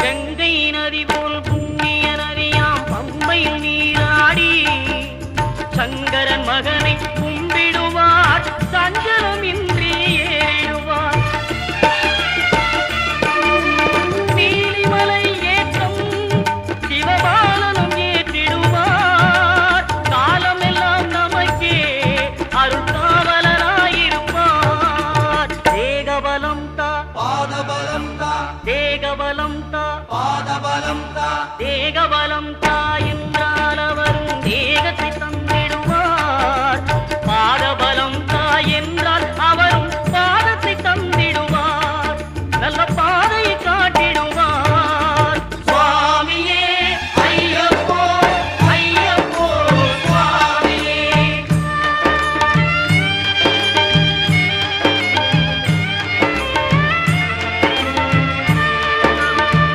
கங்கை நதி போல் புண்ணிய நதியாம் பம்பையில் நீராடி சங்கரன் மகனை கும்பிடுவார் சஞ்சலம் இன்றி ஏறிடுவார் நீலிமலை ஏற்றம் சிவபாலனும் ஏற்றிடுவார் காலமெல்லாம் நமக்கே அருள்காவலராயிருப்பார் தேகபலம் தா பாதபலம் தா தேகபலம் தா பாதபலம் தா தேகபலம் தா